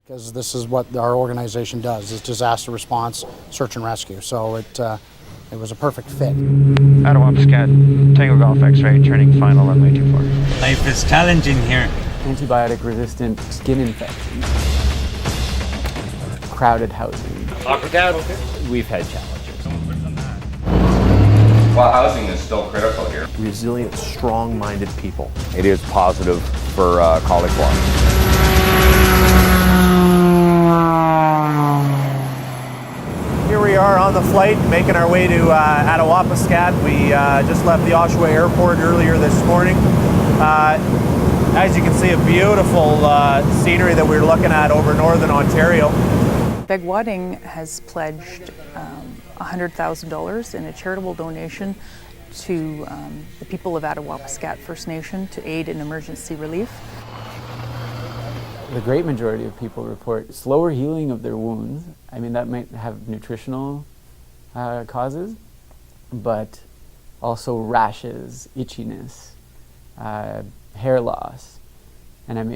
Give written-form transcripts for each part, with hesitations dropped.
Because this is what our organization does, is disaster response, search and rescue. So it was a perfect fit. Attawapiskat, Tango Golf X-ray, turning final runway 24. Life is challenging here. Antibiotic-resistant skin infections, crowded housing. We've had challenges. While housing is still critical here. Resilient, strong-minded people. It is positive for cauliflower. Here we are on the flight, making our way to Attawapiskat. We just left the Oshawa Airport earlier this morning. As you can see, a beautiful scenery that we're looking at over northern Ontario. O.V.E.R.T has pledged $100,000 in a charitable donation to the people of Attawapiskat First Nation to aid in emergency relief. The great majority of people report slower healing of their wounds. I mean, that might have nutritional causes, but also rashes, itchiness, hair loss. And I'm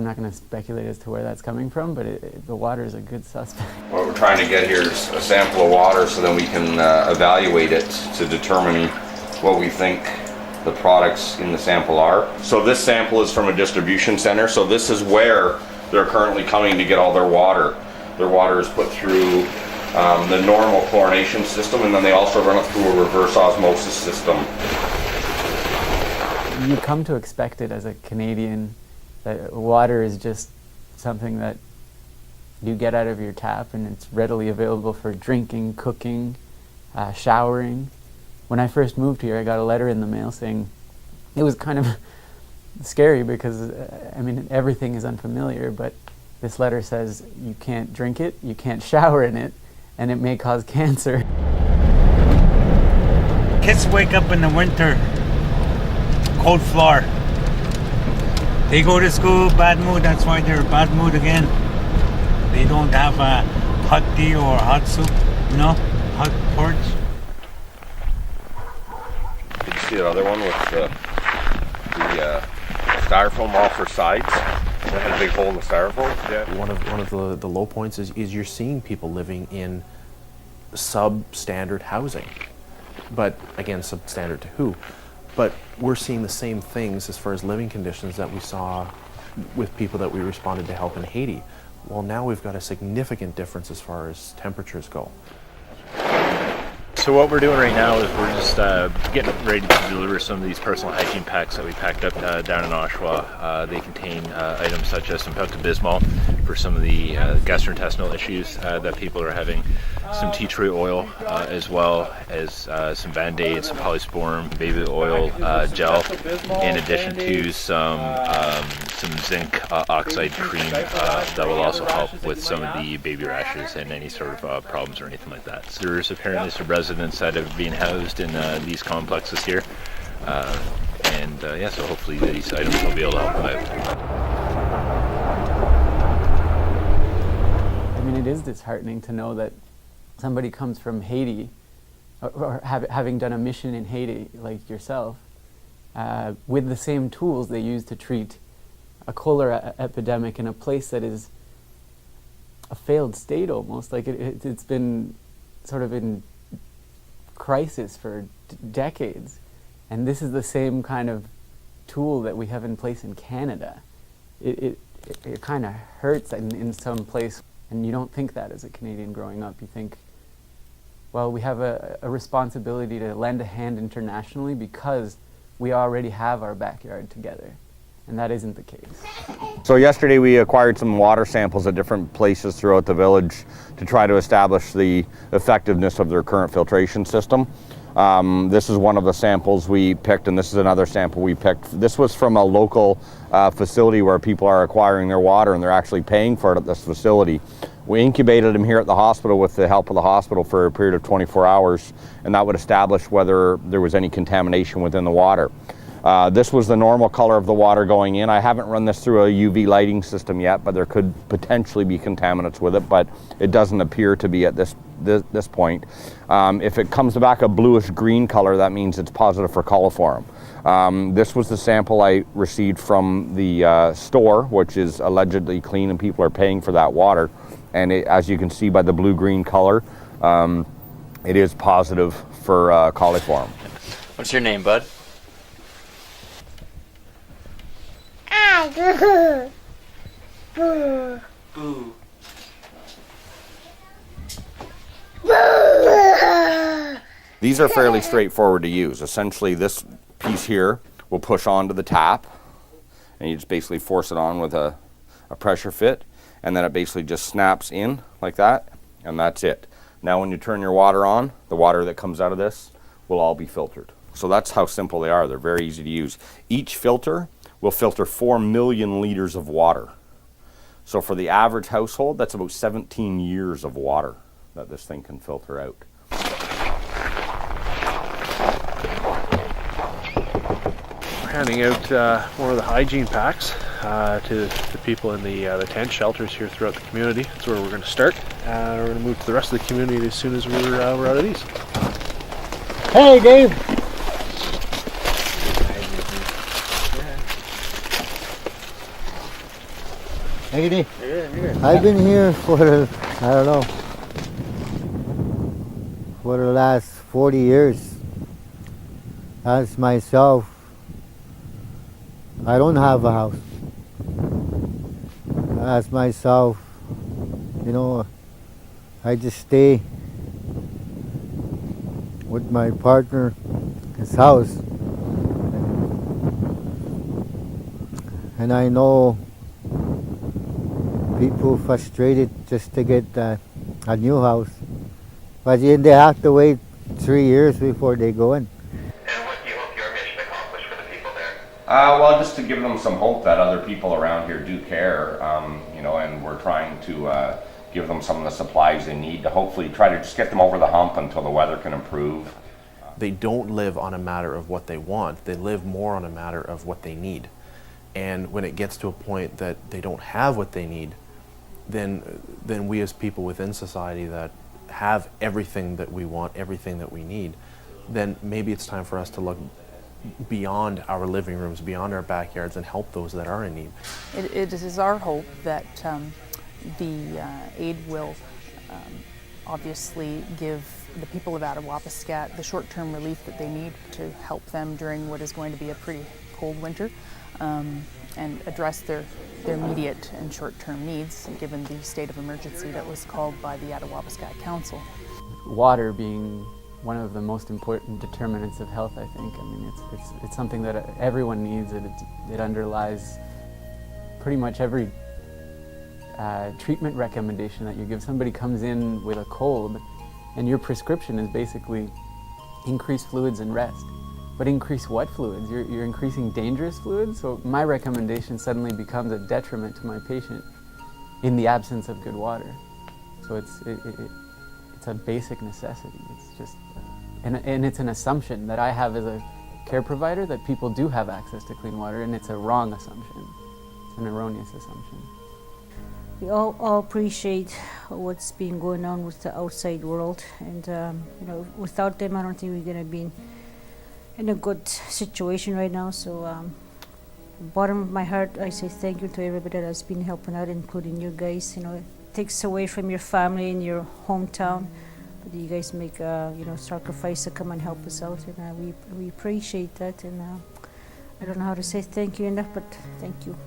not going to speculate as to where that's coming from, but the water is a good suspect. What we're trying to get here is a sample of water so then we can evaluate it to determine what we think the products in the sample are. So this sample is from a distribution center, so this is where they're currently coming to get all their water. Their water is put through the normal chlorination system, and then they also run it through a reverse osmosis system. You come to expect it as a Canadian, that water is just something that you get out of your tap and it's readily available for drinking, cooking, showering. When I first moved here, I got a letter in the mail saying, it was kind of scary because, everything is unfamiliar, but this letter says you can't drink it, you can't shower in it, and it may cause cancer. Kids wake up in the winter, cold floor. They go to school, bad mood, that's why they're bad mood again. They don't have a hot tea or hot soup, hot porridge. Did you see that other one with the styrofoam off her sides? It had a big hole in the styrofoam. Yeah. One of the low points is you're seeing people living in substandard housing. But again, substandard to who? But we're seeing the same things as far as living conditions that we saw with people that we responded to help in Haiti. Well, now we've got a significant difference as far as temperatures go. So what we're doing right now is we're just getting ready to deliver some of these personal hygiene packs that we packed up down in Oshawa. They contain items such as some Pepto-Bismol for some of the gastrointestinal issues that people are having, some tea tree oil, as well as some Band-Aids, some Polysporin, baby oil gel, in addition to some zinc oxide cream that will also help with some of the baby rashes and any sort of problems or anything like that. So there's apparently some residents that have been housed in these complexes here, so hopefully these items will be able to help them out. It is disheartening to know that somebody comes from Haiti, or having done a mission in Haiti like yourself, with the same tools they use to treat a cholera epidemic in a place that is a failed state almost. Like it's been sort of in crisis for decades, and this is the same kind of tool that we have in place in Canada. It kind of hurts in some place, and you don't think that as a Canadian growing up. You think, well, we have a responsibility to lend a hand internationally because we already have our backyard together, and that isn't the case. So yesterday we acquired some water samples at different places throughout the village to try to establish the effectiveness of their current filtration system. This is one of the samples we picked, and this is another sample we picked. This was from a local facility where people are acquiring their water, and they're actually paying for it at this facility. We incubated them here at the hospital with the help of the hospital for a period of 24 hours, and that would establish whether there was any contamination within the water. This was the normal color of the water going in. I haven't run this through a UV lighting system yet, but there could potentially be contaminants with it, but it doesn't appear to be at this point. If it comes back a bluish green color, that means it's positive for coliform. This was the sample I received from the store, which is allegedly clean, and people are paying for that water. And as you can see by the blue-green color, it is positive for coliform. What's your name, bud? Boo. These are fairly straightforward to use. Essentially, this piece here will push onto the tap, and you just basically force it on with a pressure fit, and then it basically just snaps in like that, and that's it. Now when you turn your water on, the water that comes out of this will all be filtered. So that's how simple they are. They're very easy to use. Each filter will filter 4 million liters of water. So for the average household, that's about 17 years of water that this thing can filter out. We're handing out more of the hygiene packs to the people in the tent shelters here throughout the community. That's where we're going to start. We're going to move to the rest of the community as soon as we're out of these. Hey, Dave. Hey, Dave. I've been here for, I don't know, for the last 40 years. As myself, I don't have a house. As myself, you know, I just stay with my partner, his house. And I know people frustrated just to get a new house. But then they have to wait 3 years before they go in. And what do you hope your mission accomplished for the people there? Well, just to give them some hope that other people around here do care, you know, and we're trying to give them some of the supplies they need to hopefully try to just get them over the hump until the weather can improve. They don't live on a matter of what they want. They live more on a matter of what they need. And when it gets to a point that they don't have what they need, then we as people within society that have everything that we want, everything that we need, then maybe it's time for us to look beyond our living rooms, beyond our backyards, and help those that are in need. It is our hope that the aid will obviously give the people of Attawapiskat the short-term relief that they need to help them during what is going to be a pretty cold winter, and address their immediate and short-term needs given the state of emergency that was called by the Attawapiskat Council. Water being one of the most important determinants of health, I think. I mean, it's something that everyone needs. It underlies pretty much every treatment recommendation that you give. Somebody comes in with a cold, and your prescription is basically increase fluids and rest. But increase what fluids? You're increasing dangerous fluids? So my recommendation suddenly becomes a detriment to my patient in the absence of good water. So it's a basic necessity. It's just, and it's an assumption that I have as a care provider that people do have access to clean water, and it's a wrong assumption. It's an erroneous assumption. We all appreciate what's been going on with the outside world, and you know, without them, I don't think we're going to be in a good situation right now. So bottom of my heart, I say thank you to everybody that's been helping out, including you guys. You know, it takes away from your family in your hometown, but you guys make you know, sacrifice to come and help us out, and we appreciate that. And I don't know how to say thank you enough, but thank you.